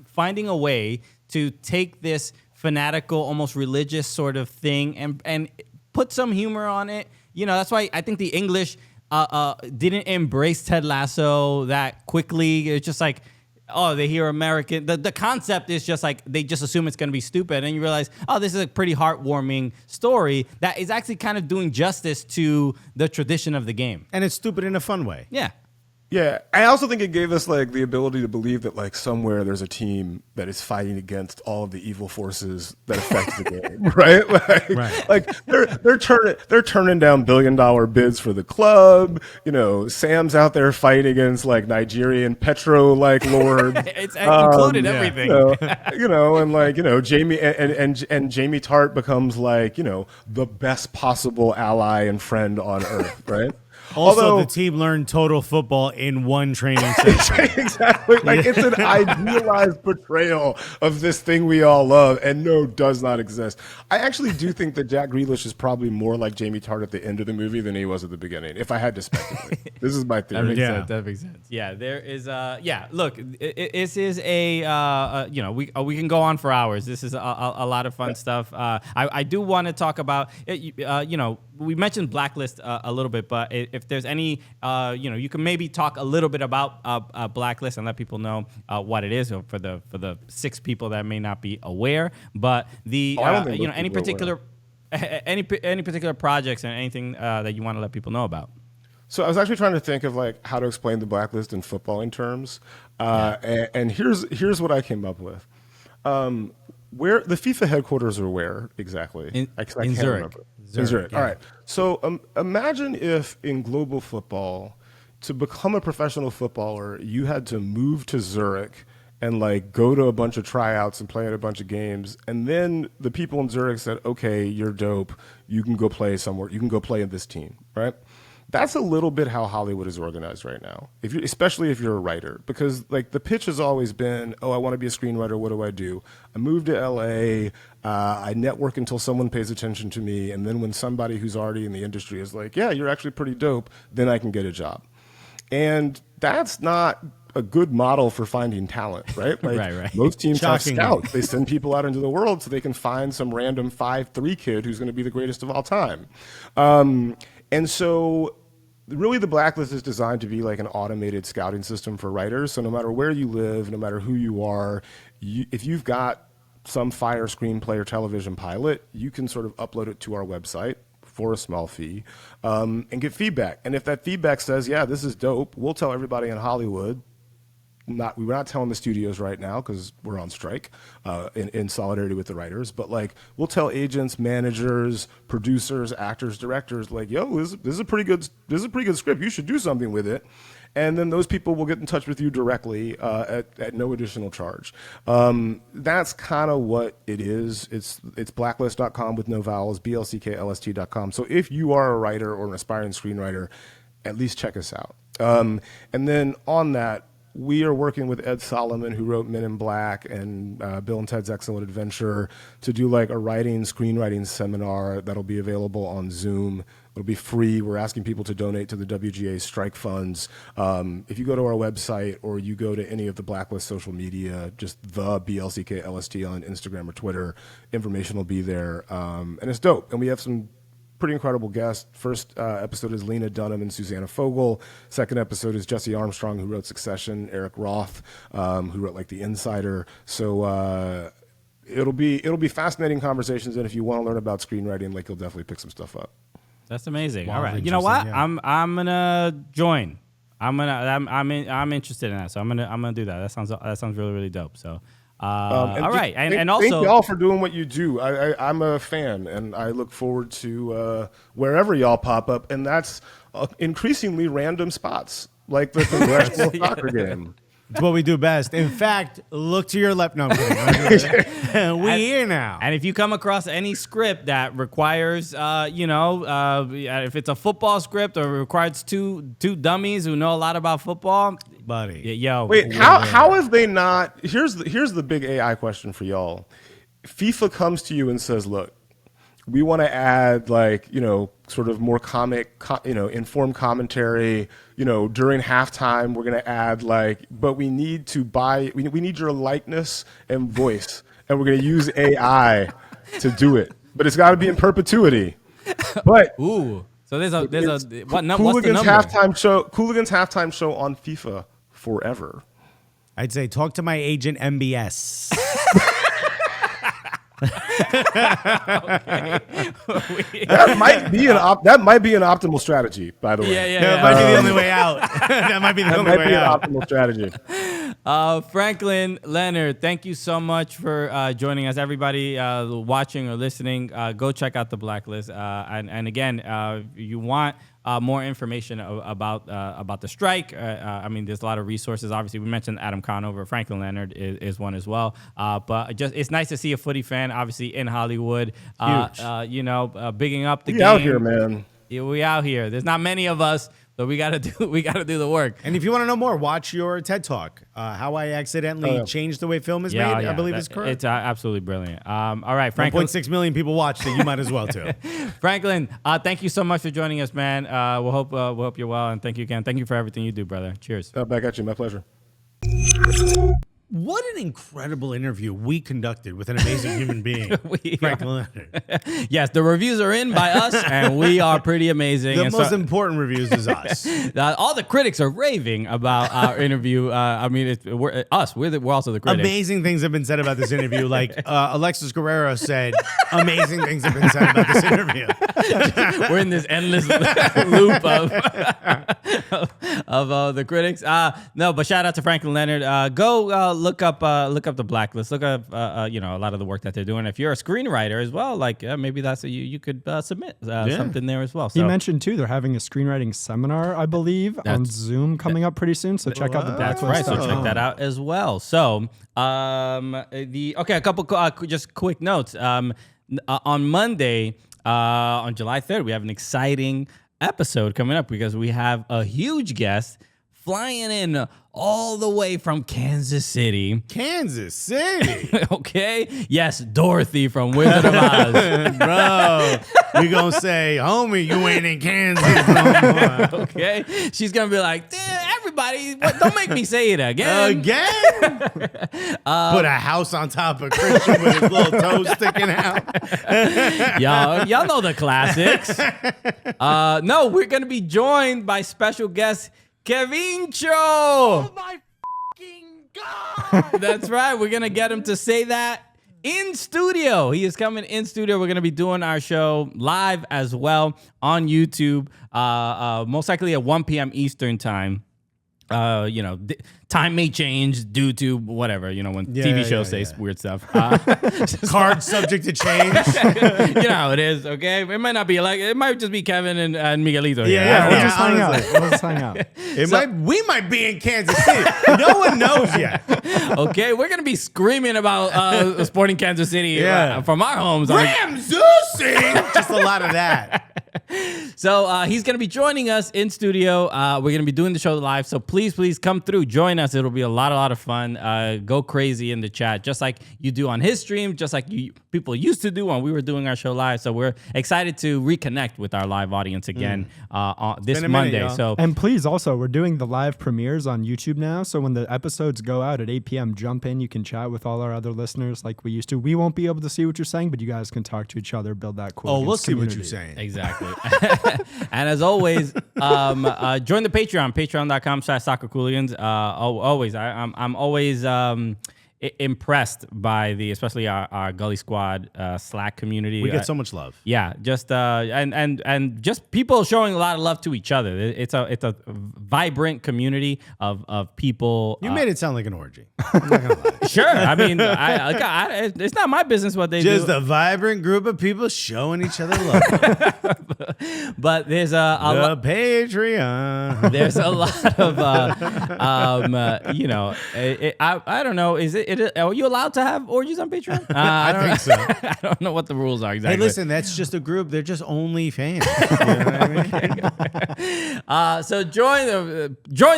finding a way to take this fanatical, almost religious sort of thing and put some humor on it. That's why I think the English didn't embrace Ted Lasso that quickly. It's just like, oh, they hear American. The concept is just like they just assume it's going to be stupid, and you realize, oh, this is a pretty heartwarming story that is actually kind of doing justice to the tradition of the game. And it's stupid in a fun way. Yeah. Yeah, I also think it gave us like the ability to believe that like somewhere there's a team that is fighting against all of the evil forces that affect the game, right? Like they're turning down $1 billion bids for the club. Sam's out there fighting against like Nigerian petro like lords. It's included everything. And like Jamie and Jamie Tart becomes like the best possible ally and friend on earth, right? Also, Although, the team learned total football in one training session. exactly. Like, it's an idealized portrayal of this thing we all love, and no, does not exist. I actually do think that Jack Grealish is probably more like Jamie Tart at the end of the movie than he was at the beginning, if I had to speculate. This is my theory. That makes sense. Yeah, there is. Look, this is a. We can go on for hours. This is a lot of fun stuff. I do want to talk about. We mentioned Blacklist a little bit, but if there's any, you can maybe talk a little bit about Blacklist and let people know what it is for the 6 people that may not be aware. But any particular projects and anything that you want to let people know about. So I was actually trying to think of like how to explain the Blacklist in footballing terms, and here's what I came up with. Where the FIFA headquarters are where exactly? In can't Zurich. Remember. In Zurich. Yeah. All right. So imagine if in global football, to become a professional footballer, you had to move to Zurich and like go to a bunch of tryouts and play at a bunch of games, and then the people in Zurich said, "Okay, you're dope. You can go play somewhere. You can go play in this team." Right? That's a little bit how Hollywood is organized right now, especially if you're a writer, because like the pitch has always been, oh, I want to be a screenwriter. What do? I move to LA. I network until someone pays attention to me, and then when somebody who's already in the industry is like, yeah, you're actually pretty dope, then I can get a job. And that's not a good model for finding talent, right? Like right. Most teams have Shockingly. scouts. They send people out into the world so they can find some random 5'3" kid who's going to be the greatest of all time. And so really the Blacklist is designed to be like an automated scouting system for writers. So no matter where you live, no matter who you are, if you've got some fire screenplay or television pilot, you can sort of upload it to our website for a small fee and get feedback. And if that feedback says, yeah, this is dope, we'll tell everybody in Hollywood. We're not telling the studios right now because we're on strike in solidarity with the writers. But like, we'll tell agents, managers, producers, actors, directors, like, yo, this is a pretty good script. You should do something with it. And then those people will get in touch with you directly at no additional charge. That's kind of what it is. It's blacklist.com with no vowels, blcklst.com. So if you are a writer or an aspiring screenwriter, at least check us out. And then on that, we are working with Ed Solomon, who wrote Men in Black and Bill and Ted's Excellent Adventure, to do like a screenwriting seminar that'll be available on Zoom. It'll be free. We're asking people to donate to the WGA strike funds. If you go to our website or you go to any of the Blacklist social media, just the BLCKLST on Instagram or Twitter, information will be there. And it's dope. And we have some pretty incredible guests. First episode is Lena Dunham and Susanna Fogel. Second episode is Jesse Armstrong, who wrote Succession, Eric Roth, who wrote like The Insider. So it'll be fascinating conversations. And if you want to learn about screenwriting, like, you'll definitely pick some stuff up. That's amazing. Wow, All right, you know what? interesting, yeah. I'm gonna join. I'm interested in that, so I'm gonna do that. That sounds really, really dope. So. All right, and also thank y'all for doing what you do. I'm a fan, and I look forward to wherever y'all pop up, and that's increasingly random spots like the congressional soccer game. It's what we do best. In fact, look to your left. No, I'm kidding. We here now. And if you come across any script that requires, if it's a football script or requires two dummies who know a lot about football, Buddy. Wait, how have they not? Here's the big AI question for y'all. FIFA comes to you and says, look, we want to add sort of more informed commentary, during halftime, we're going to add but we need we need your likeness and voice, and we're going to use AI to do it, but it's got to be in perpetuity. But so there's a what's the Cooligans number? Cooligans halftime show on FIFA forever. I'd say talk to my agent MBS. That might be an optimal strategy, by the way. Yeah. That might be the only way out. That might be the only way An out. optimal strategy. Franklin, Leonard, thank you so much for joining us. Everybody watching or listening, go check out the Blacklist. And again, if you want more information about the strike, there's a lot of resources. Obviously, we mentioned Adam Conover. Franklin Leonard is one as well. But it's nice to see a footy fan, obviously in Hollywood. Bigging up the game. Out here, man. We out here. There's not many of us, but we gotta do the work. And if you want to know more, watch your TED Talk. How I accidentally changed the way film is made. I believe is correct. It's absolutely brilliant. All right, Franklin. 1.6 million people watched it. You might as well too. Franklin, thank you so much for joining us, man. We'll hope you're well, and thank you again. Thank you for everything you do, brother. Cheers. Back at you. My pleasure. What an incredible interview we conducted with an amazing human being, Franklin Leonard. Yes, the reviews are in by us, and we are pretty amazing. The most important reviews is us. All the critics are raving about our interview. I mean, we're us. We're also the critics. Amazing things have been said about this interview. Like Alexis Guerrero said, amazing things have been said about this interview. We're in this endless loop of the critics. No, but shout out to Franklin Leonard. Go look up the Blacklist. Look up a lot of the work that they're doing. If you're a screenwriter as well, like maybe that's you could submit something there as well. So. He mentioned too they're having a screenwriting seminar, I believe, on Zoom coming up pretty soon. So check out the Blacklist. That's right. So check that out as well. So a couple just quick notes. On Monday, on July 3rd, we have an exciting episode coming up because we have a huge guest flying in all the way from Kansas City. Kansas City? Okay? Yes, Dorothy from Wizard of Oz. Bro, we gonna say, homie, you ain't in Kansas no more. Okay? She's gonna be like, everybody, don't make me say it again. Again? Put a house on top of Christian with his little toes sticking out. Y'all know the classics. No, we're gonna be joined by special guest Kevincho! Oh my fucking God! That's right. We're going to get him to say that in studio. He is coming in studio. We're going to be doing our show live as well on YouTube, most likely at 1 p.m. Eastern time. Time may change due to whatever, when TV shows say weird stuff. Card subject to change. You know how it is, okay? It might not be it might just be Kevin and Miguelito. We'll just hang out. We'll just hang out. We might be in Kansas City. No one knows yet. Okay, we're going to be screaming about sporting Kansas City from our homes. Ramzusi! Just a lot of that. So he's going to be joining us in studio. We're going to be doing the show live. So please come through. Join us. It'll be a lot of fun. Go crazy in the chat, just like you do on his stream, just like people used to do when we were doing our show live. So we're excited to reconnect with our live audience again on this Monday. And please also, we're doing the live premieres on YouTube now. So when the episodes go out at 8 p.m., jump in. You can chat with all our other listeners like we used to. We won't be able to see what you're saying, but you guys can talk to each other, build that cool. We'll see what you're saying. Exactly. And as always, join the Patreon, patreon.com/soccercooligans. I'm always impressed by especially our Gully Squad Slack community. We get so much love. Yeah, just and just people showing a lot of love to each other. It's a vibrant community of people. You made it sound like an orgy. I'm not gonna lie. Sure, I mean, it's not my business what they do. Just a vibrant group of people showing each other love. But there's the Patreon. There's a lot of I don't know. Are you allowed to have orgies on Patreon? I think so. I don't know what the rules are exactly. Hey, listen, that's just a group. They're just only fans. You know what I mean? So join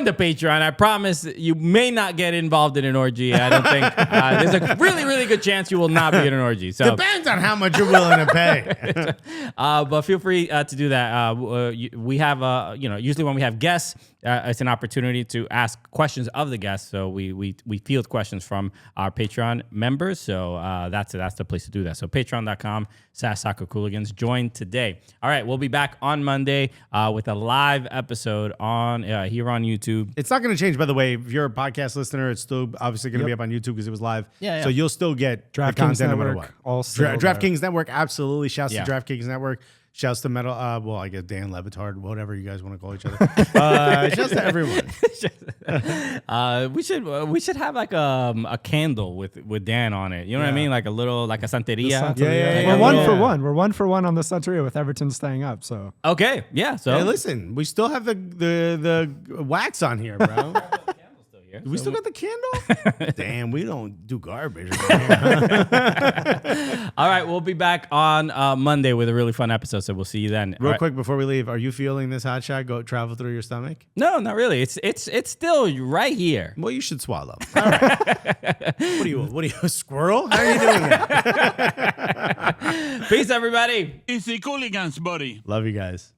the Patreon. I promise you may not get involved in an orgy. I don't think there's a really good chance you will not be in an orgy. So depends on how much you're willing to pay. But feel free to do that. We have usually when we have guests, it's an opportunity to ask questions of the guests. So we field questions from our Patreon members. So that's the place to do that. So patreon.com/soccercooligans. Join today. All right, we'll be back on Monday with a live episode on here on YouTube. It's not going to change, by the way. If you're a podcast listener, it's still obviously going to be up on YouTube because it was live. Yeah. So you'll still get DraftKings content Network, no matter what. also DraftKings Network, absolutely. Shouts to Yeah. DraftKings Network. Shouts to Metal. I guess Dan Levitard, whatever you guys want to call each other. Shouts to everyone. We should have like a candle with Dan on it. You know what I mean? Like a Santeria. Yeah. We're one for one. We're 1 for 1 on the Santeria with Everton staying up. So Okay. Yeah. So Hey, listen, we still have the wax on here, bro. Okay. We still got the candle? Damn, we don't do garbage. All right, we'll be back on Monday with a really fun episode, so we'll see you then. Real quick before we leave, are you feeling this hot shot go travel through your stomach? No, not really. It's still right here. Well, you should swallow. All right. What are you, a squirrel? How are you doing that? Peace, everybody. It's the Cooligans, buddy. Love you guys.